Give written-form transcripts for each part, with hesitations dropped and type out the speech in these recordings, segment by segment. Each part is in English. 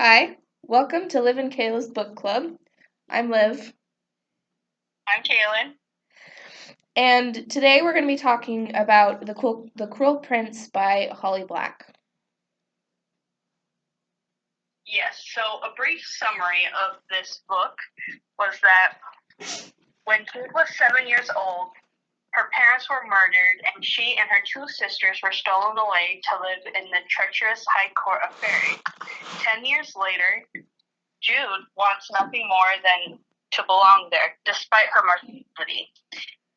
Hi, welcome to Liv and Kayla's Book Club. I'm Liv, I'm Kaelyn. and today we're going to be talking about The Cruel Prince by Holly Black. Yes, so a brief summary of this book was that when Jude was 7 years old, her parents were murdered, and she and her two sisters were stolen away to live in the treacherous high court of Fairy. 10 years later, Jude wants nothing more than to belong there, despite her mortality.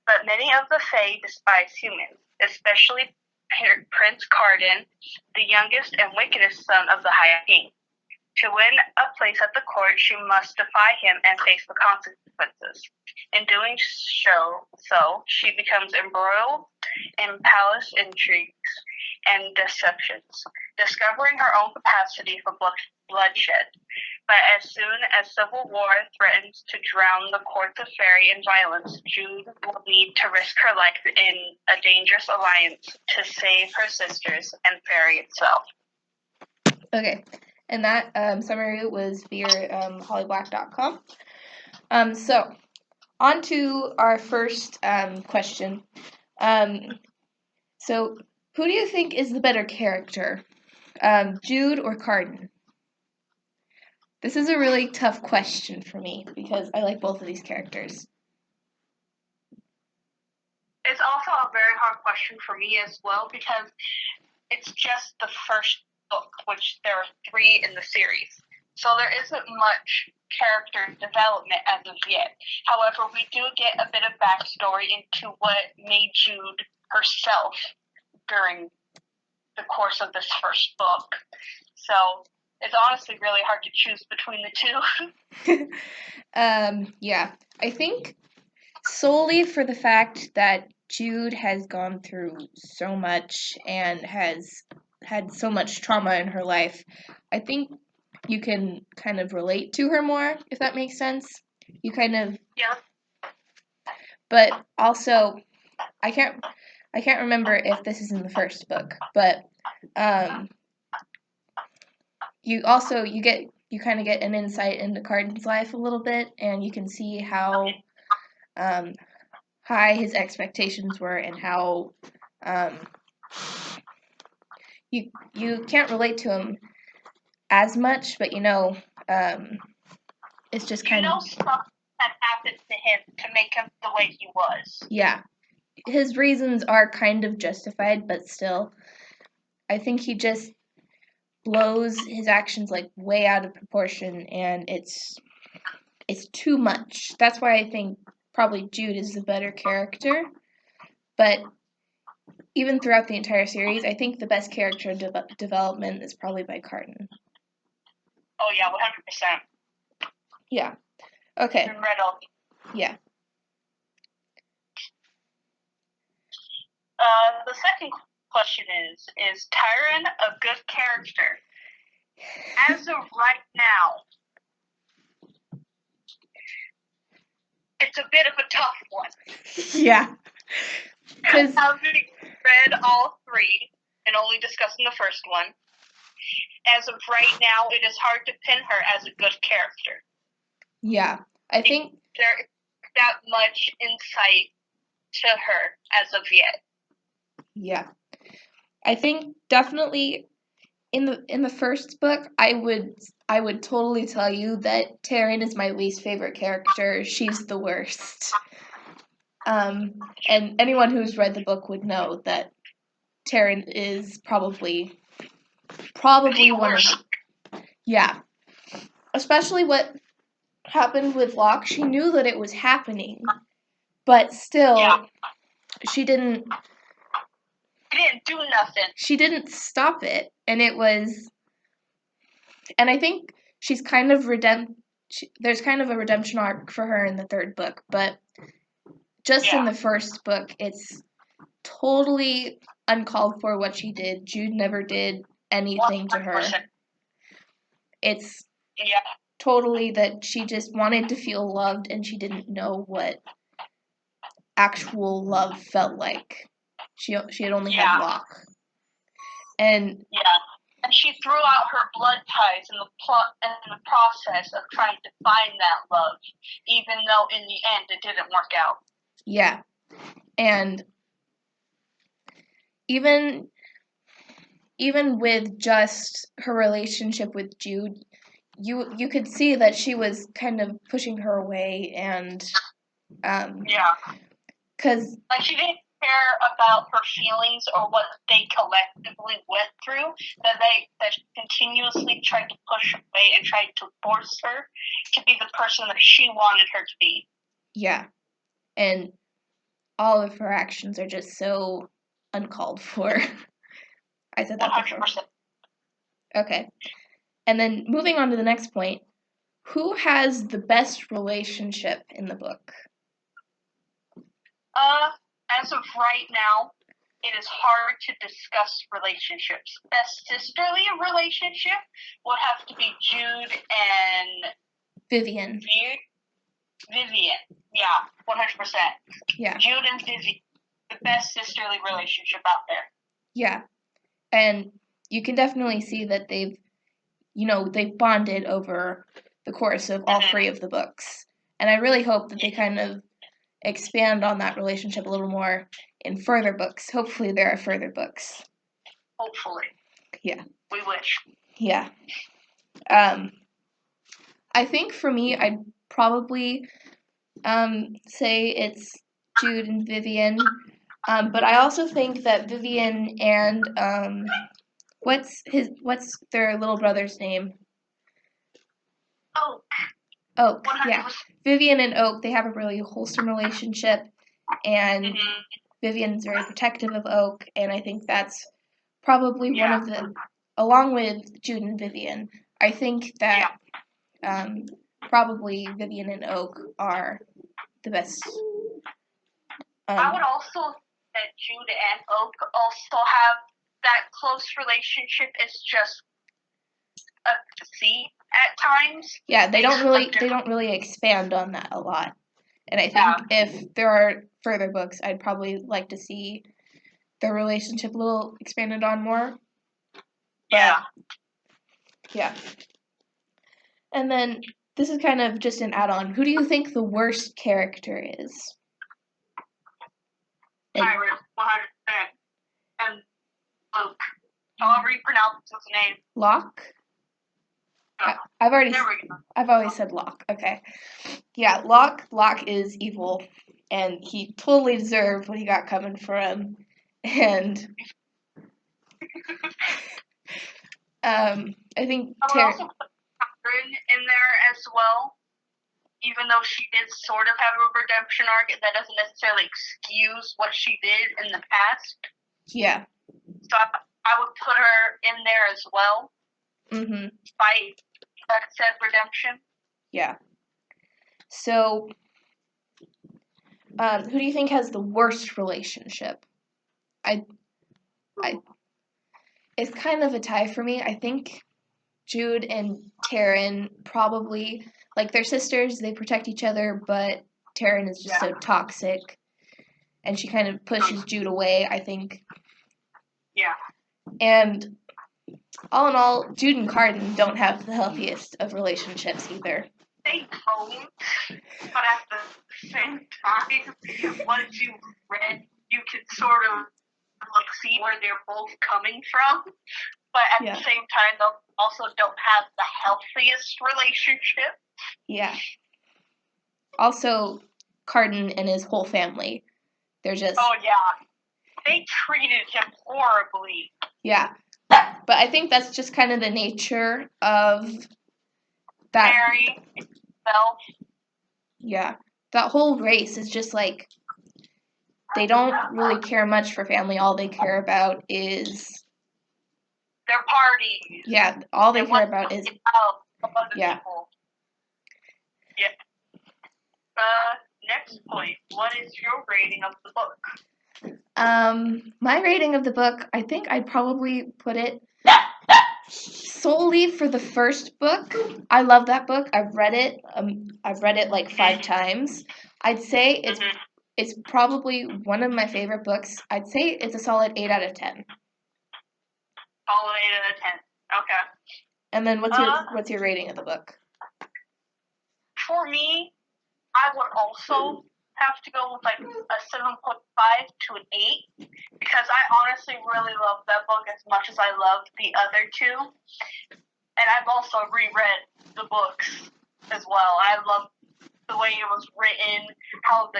But many of the Fae despise humans, especially Prince Carden, the youngest and wickedest son of the High King. To win a place at the court, she must defy him and face the consequences. In doing so, she becomes embroiled in palace intrigues and deceptions, discovering her own capacity for bloodshed. But as soon as civil war threatens to drown the courts of Fairy in violence, Jude will need to risk her life in a dangerous alliance to save her sisters and Fairy itself. Okay, and that summary was via hollyblack.com. So, on to our first question. So, who do you think is the better character, Jude or Carden? This is a really tough question for me because I like both of these characters. It's also a very hard question for me as well because it's just the first book, which there are 3 in the series. So there isn't much character development as of yet. However, we do get a bit of backstory into what made Jude herself during the course of this first book. So it's honestly really hard to choose between the two. Yeah, I think solely for the fact that Jude has gone through so much and has had so much trauma in her life, I think you can kind of relate to her more, if that makes sense. You kind of... Yeah. But also, I can't remember if this is in the first book, but you kind of get an insight into Carden's life a little bit, and you can see how high his expectations were and how you can't relate to him as much, but it's just kind of... stuff had happened to him to make him the way he was. Yeah. His reasons are kind of justified, but still, I think he just blows his actions like way out of proportion, and it's too much. That's why I think probably Jude is the better character. But even throughout the entire series, I think the best character development is probably by Carden. Oh yeah, 100%. Yeah. Okay. Yeah. The second question is Tyron a good character? As of right now, it's a bit of a tough one. Yeah. Because having read all 3 and only discussing the first one, as of right now, it is hard to pin her as a good character. Yeah, I think there isn't that much insight to her as of yet. Yeah, I think definitely in the first book, I would totally tell you that Taryn is my least favorite character. She's the worst. And anyone who's read the book would know that Taryn is probably one of... Yeah. Especially what happened with Locke. She knew that it was happening, but still, she didn't do nothing. She didn't stop it, and it was... And I think she's kind of there's kind of a redemption arc for her in the third book, but just in the first book, it's totally uncalled for what she did. Jude never did anything 100%. To her. It's totally that she just wanted to feel loved, and she didn't know what actual love felt like. She had only had Locke. And And she threw out her blood ties in the process of trying to find that love, even though in the end it didn't work out. Yeah. And even with just her relationship with Jude, you could see that she was kind of pushing her away, and because like she didn't care about her feelings or what they collectively went through. That she continuously tried to push away and tried to force her to be the person that she wanted her to be. Yeah, and all of her actions are just so uncalled for. I said that 100%. Before. Okay. And then moving on to the next point, who has the best relationship in the book? As of right now, it is hard to discuss relationships. Best sisterly relationship would have to be Jude and Vivian. Vivian. Yeah, 100%. Yeah. Jude and Vivian, the best sisterly relationship out there. Yeah. And you can definitely see that they've bonded over the course of all three of the books. And I really hope that they kind of expand on that relationship a little more in further books. Hopefully there are further books. Hopefully. Yeah. We wish. Yeah. I think for me, I'd probably say it's Jude and Vivian. But I also think that Vivian and what's their little brother's name? Oak, 100%. Yeah. Vivian and Oak, they have a really wholesome relationship, and Vivian's very protective of Oak, and I think that's probably one of the, along with Jude and Vivian, I think that probably Vivian and Oak are the best. I would also say that Jude and Oak also have that close relationship. It's just to see at times. Yeah, they don't really expand on that a lot. And I think if there are further books, I'd probably like to see their relationship a little expanded on more. But, yeah. And then this is kind of just an add-on. Who do you think the worst character is? Tyrus, 100%. And Luke. However you pronounce his name. Locke? I've always said Locke. Okay. Yeah, Locke is evil, and he totally deserved what he got coming for him. And I think I would also put Kaelyn in there as well. Even though she did sort of have a redemption arc, that doesn't necessarily excuse what she did in the past. Yeah. So I would put her in there as well. Mm-hmm. Fight that said redemption. Yeah. So, who do you think has the worst relationship? It's kind of a tie for me. I think Jude and Taryn probably, like, they're sisters, they protect each other, but Taryn is just so toxic, and she kind of pushes Jude away, I think. Yeah. And all in all, Jude and Kaelyn don't have the healthiest of relationships either. They don't, but at the same time, once you read, you can sort of see where they're both coming from. But at the same time, they also don't have the healthiest relationship. Yeah. Also, Kaelyn and his whole family, they're just... Oh, yeah. They treated him horribly. Yeah. But I think that's just kind of the nature of that. Mary itself. Yeah. That whole race is just like, they don't really care much for family. All they care about is their parties. Yeah, all they care about is other people. Yeah. Next point. What is your rating of the book? My rating of the book, I think I'd probably put it solely for the first book. I love that book. I've read it. I've read it like 5 times. I'd say it's probably one of my favorite books. I'd say it's a solid 8 out of 10. Solid 8 out of 10. Okay. And then what's your rating of the book? For me, I would also have to go with like a 7.5 to an 8 because I honestly really love that book as much as I love the other two. And I've also reread the books as well. I love the way it was written, how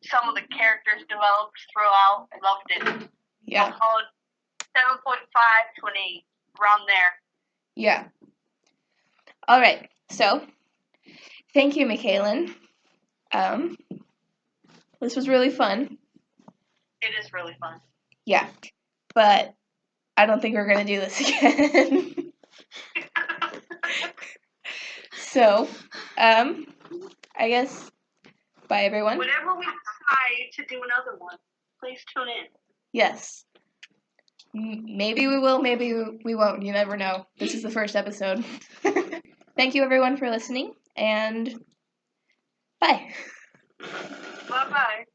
some of the characters developed throughout. I loved it. Yeah. So 7.5 to an 8, around there. Yeah. All right. So, thank you, Kaelyn. This was really fun. It is really fun. Yeah. But I don't think we're going to do this again. So, I guess, bye everyone. Whenever we decide to do another one, please tune in. Yes. Maybe we will, maybe we won't. You never know. This is the first episode. Thank you everyone for listening, and bye. Bye-bye.